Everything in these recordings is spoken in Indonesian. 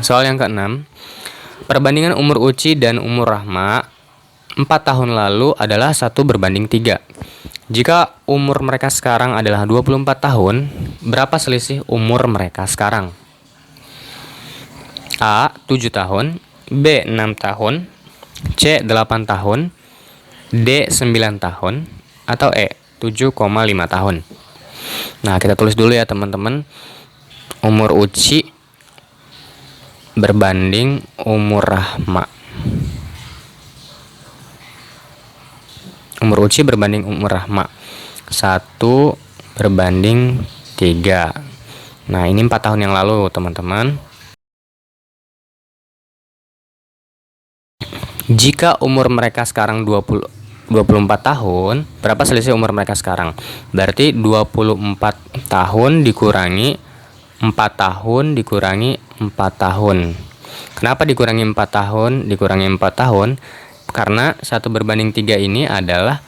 Soal yang keenam, perbandingan umur Uci dan umur Rahma 4 tahun lalu adalah 1:3. Jika umur mereka sekarang adalah 24 tahun, berapa selisih umur mereka sekarang? A. 7 tahun, B. 6 tahun, C. 8 tahun, D. 9 tahun, atau E. 7,5 tahun. Nah, kita tulis dulu ya teman-teman. Umur Uci berbanding umur Rahma. Umur Uci berbanding umur Rahma 1:3. Nah, ini 4 tahun yang lalu teman-teman. Jika umur mereka sekarang 24 tahun, berapa selisih umur mereka sekarang? Berarti 24 tahun dikurangi 4 tahun dikurangi 4 tahun. Kenapa dikurangi 4 tahun? Dikurangi 4 tahun karena 1:3 ini adalah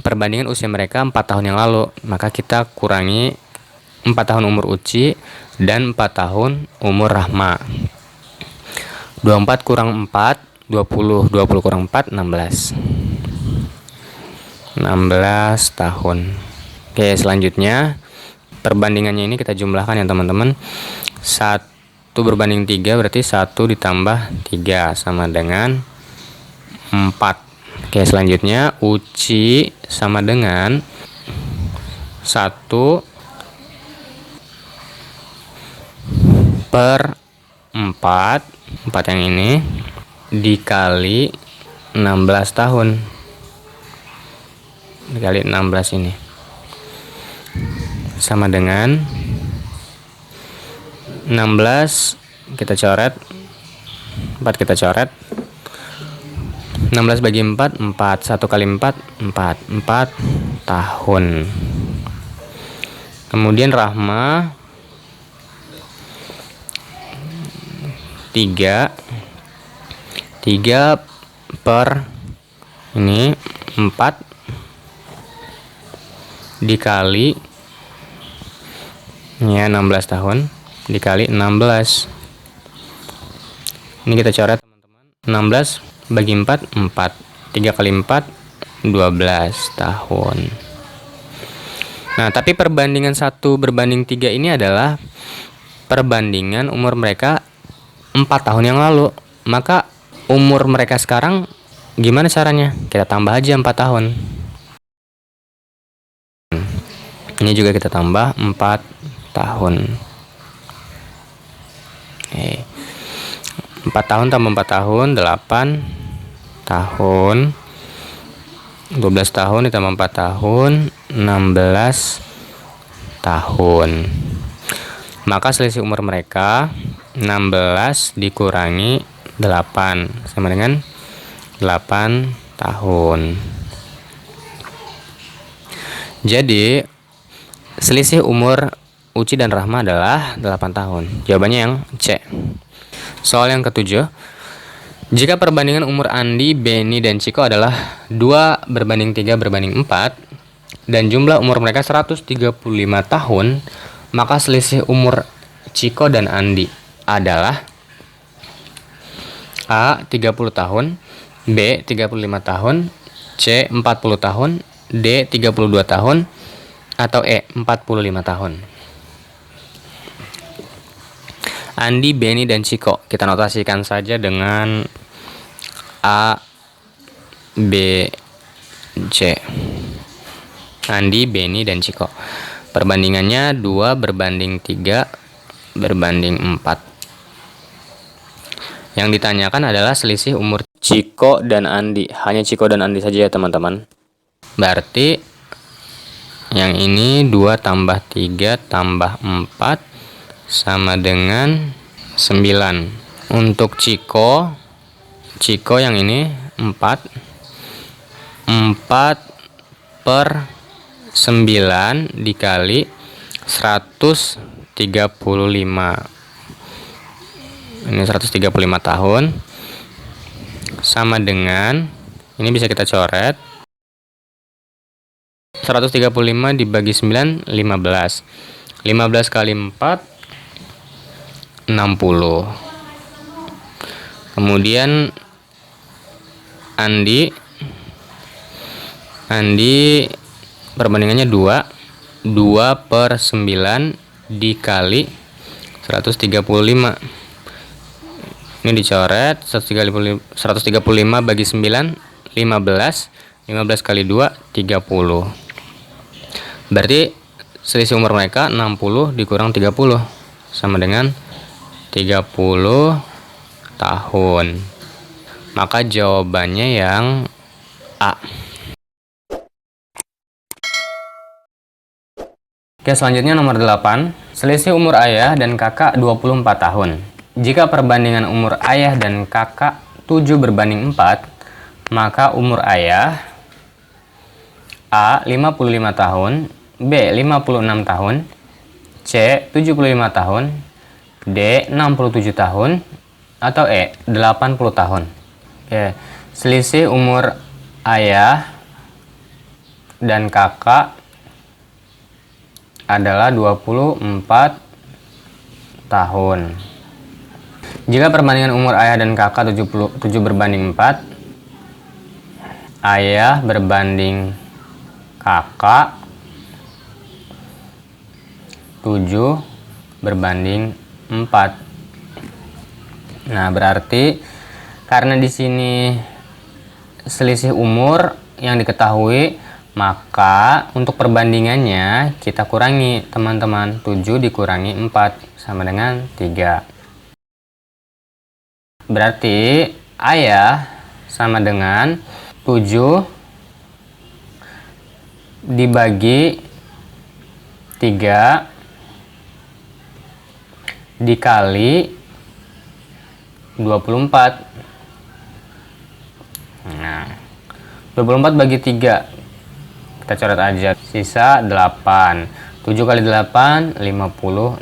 perbandingan usia mereka 4 tahun yang lalu. Maka kita kurangi 4 tahun umur Uci dan 4 tahun umur Rahma. 24 kurang 4, 20. 20 kurang 4, 16. 16 tahun. Oke, selanjutnya perbandingannya ini kita jumlahkan ya teman-teman. 1:3 berarti 1 ditambah 3 sama dengan 4. Oke, selanjutnya Uci sama dengan 1/4, 4 yang ini dikali 16 tahun. Dikali 16 ini sama dengan 16 kita coret, 4 kita coret, 16 bagi 4, 4, 1 kali 4, 4 tahun. Kemudian Rahma 3 per ini 4 dikali ya 16 tahun dikali 16. Ini kita coret teman-teman. 16 bagi 4, 4. 3 kali 4, 12 tahun. Nah, tapi perbandingan 1:3 ini adalah perbandingan umur mereka 4 tahun yang lalu. Maka umur mereka sekarang gimana caranya? Kita tambah aja 4 tahun. Ini juga kita tambah 4 tahun. Oke. 4 tahun tambah 4 tahun 8 tahun. 12 tahun ditambah 4 tahun 16 tahun. Maka selisih umur mereka 16 dikurangi 8 sama dengan 8 tahun. Jadi selisih umur Uci dan Rahma adalah 8 tahun. Jawabannya yang C. Soal yang ketujuh, jika perbandingan umur Andi, Benny, dan Ciko adalah 2:3/4 dan jumlah umur mereka 135 tahun, maka selisih umur Ciko dan Andi adalah A. 30 tahun, B. 35 tahun, C. 40 tahun, D. 32 tahun, atau E. 45 tahun. Andi, Benny, dan Ciko kita notasikan saja dengan A, B, C. Andi, Benny, dan Ciko. Perbandingannya 2:3/4. Yang ditanyakan adalah selisih umur Ciko dan Andi. Hanya Ciko dan Andi saja ya teman-teman. Berarti yang ini 2 tambah 3 tambah 4 sama dengan 9. Untuk Ciko yang ini 4 per 9 dikali 135. Ini 135 tahun sama dengan, ini bisa kita coret, 135 dibagi 9, 15. 15 kali 4, 60. Kemudian Andi perbandingannya 2 per 9 dikali 135. Ini dicoret 135 bagi 9 15 kali 2 30. Berarti selisih umur mereka 60 dikurang 30 sama dengan 30 tahun. Maka jawabannya yang A. Oke, selanjutnya nomor 8. Selisih umur ayah dan kakak 24 tahun. Jika perbandingan umur ayah dan kakak 7 berbanding 4, maka umur ayah A. 55 tahun, B. 56 tahun, C. 75 tahun, D. 67 tahun, atau E. 80 tahun. Oke, selisih umur ayah dan kakak adalah 24 tahun. Jika perbandingan umur ayah dan kakak 7 berbanding 4, ayah berbanding kakak 7 berbanding 4. Nah, berarti karena di sini selisih umur yang diketahui, maka untuk perbandingannya kita kurangi, teman-teman. 7 dikurangi 4 sama dengan 3. Berarti ayah sama dengan 7 dibagi 3 dikali 24. Nah, 24 bagi 3 kita coret aja, sisa 8. 7 kali 8 56.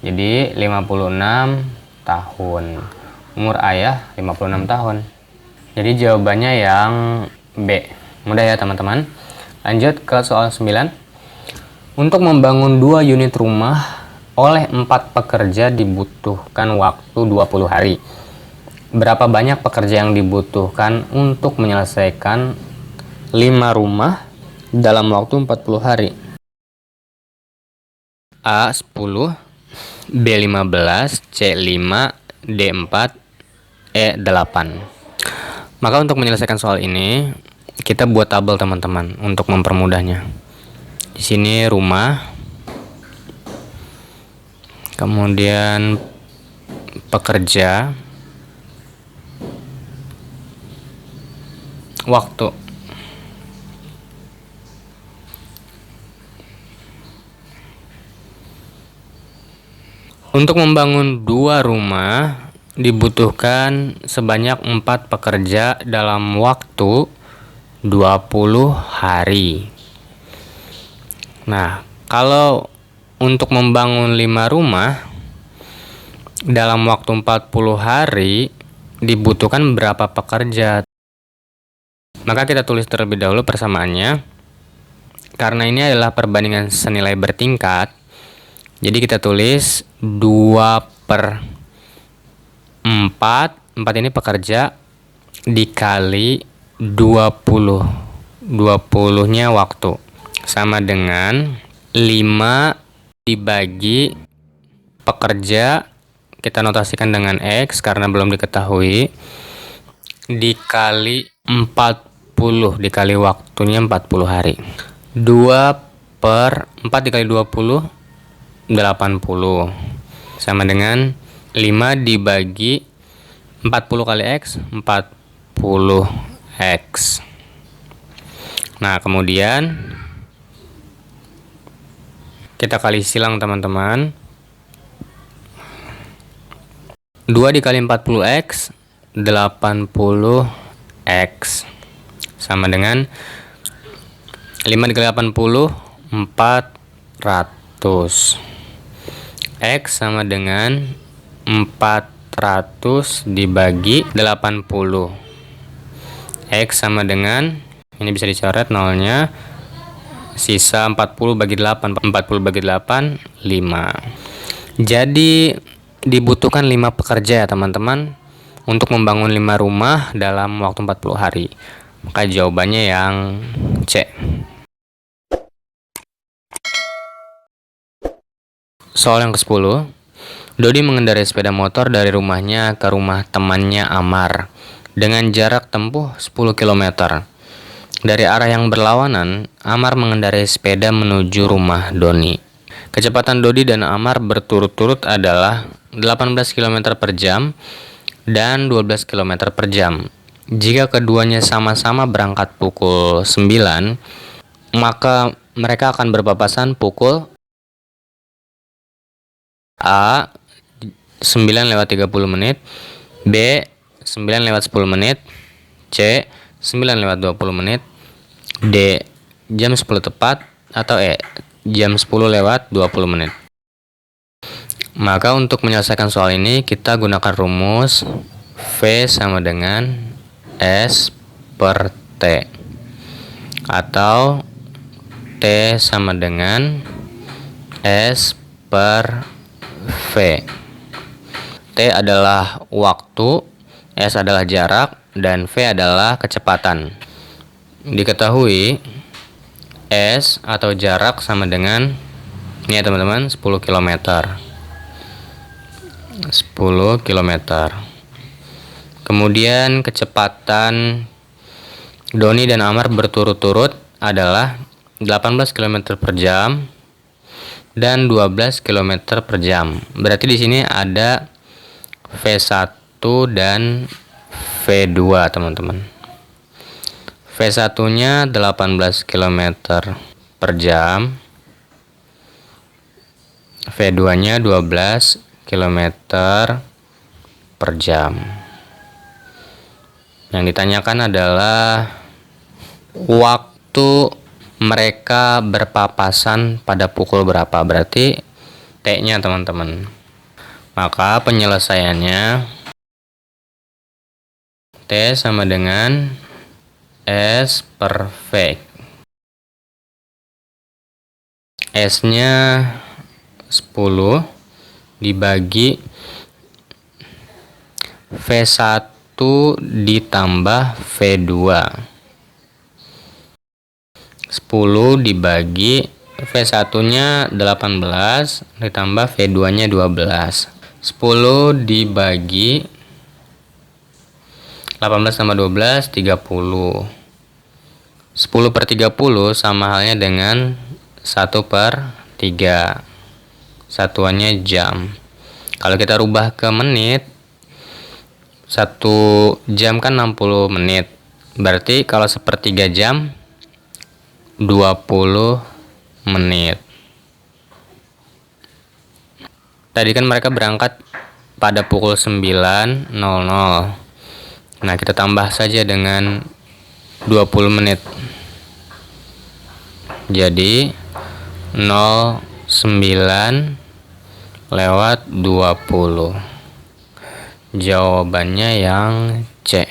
Jadi 56 tahun. Umur ayah 56 tahun. Jadi jawabannya yang B. Mudah ya teman-teman. Lanjut ke soal 9. Untuk membangun 2 unit rumah oleh 4 pekerja dibutuhkan waktu 20 hari. Berapa banyak pekerja yang dibutuhkan untuk menyelesaikan 5 rumah dalam waktu 40 hari? A. 10, B. 15, C. 5, D. 4, E. 8. Maka untuk menyelesaikan soal ini, kita buat tabel teman-teman untuk mempermudahnya. Di sini rumah, kemudian pekerja, waktu. Untuk membangun 2 rumah dibutuhkan sebanyak 4 pekerja dalam waktu 20 hari. Nah, kalau untuk membangun 5 rumah dalam waktu 40 hari dibutuhkan berapa pekerja? Maka kita tulis terlebih dahulu persamaannya. Karena ini adalah perbandingan senilai bertingkat, jadi kita tulis 2 per 4. 4 ini pekerja dikali 20. 20-nya waktu. Sama dengan 5 dibagi pekerja, kita notasikan dengan X karena belum diketahui, dikali 40, dikali waktunya 40 hari. 2 per 4 dikali 20 80 sama dengan 5 dibagi 40 kali X 40X. Nah, kemudian kita kali silang teman-teman. 2 dikali 40X 80X sama dengan 5 dikali 80 400. X sama dengan 400 dibagi 80. X sama dengan, ini bisa dicoret nolnya, sisa 40 bagi 8. 40 bagi 8 5. Jadi dibutuhkan 5 pekerja ya teman-teman untuk membangun 5 rumah dalam waktu 40 hari. Maka jawabannya yang C. Soal yang ke-10. Dodi mengendarai sepeda motor dari rumahnya ke rumah temannya Amar dengan jarak tempuh 10 km. Dari arah yang berlawanan, Amar mengendarai sepeda menuju rumah Doni. Kecepatan Dodi dan Amar berturut-turut adalah 18 km per jam dan 12 km per jam. Jika keduanya sama-sama berangkat pukul 9, maka mereka akan berpapasan pukul A 9:30, B 9:10, C 9:20, D jam 10 tepat, atau E jam 10:20. Maka untuk menyelesaikan soal ini kita gunakan rumus V sama dengan S per T, atau T sama dengan S per V. T adalah waktu, S adalah jarak, dan V adalah kecepatan. Diketahui S atau jarak sama dengan ini ya teman-teman, 10 km. 10 km. Kemudian kecepatan Doni dan Amar berturut-turut adalah 18 km per jam dan 12 km per jam. Berarti di sini ada V1 dan V2 teman-teman. V1-nya 18 km per jam, V2-nya 12 km per jam. Yang ditanyakan adalah waktu mereka berpapasan pada pukul berapa, berarti T-nya teman-teman. Maka penyelesaiannya T sama dengan S per V. S-nya 10 dibagi V1 ditambah V2. 10 dibagi V1-nya 18 ditambah V2-nya 12. 10 dibagi 18 tambah 12, 30. 10 per 30 sama halnya dengan 1 per 3. Satuannya jam. Kalau kita rubah ke menit, 1 jam kan 60 menit. Berarti kalau sepertiga jam 20 menit. Tadi kan mereka berangkat pada pukul 9.00. Nah, kita tambah saja dengan 20 menit. Jadi 09:20. Jawabannya yang C.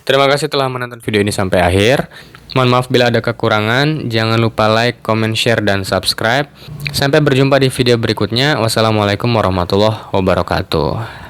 Terima kasih telah menonton video ini sampai akhir. Mohon maaf bila ada kekurangan. Jangan lupa like, comment, share, dan subscribe. Sampai berjumpa di video berikutnya. Wassalamualaikum warahmatullahi wabarakatuh.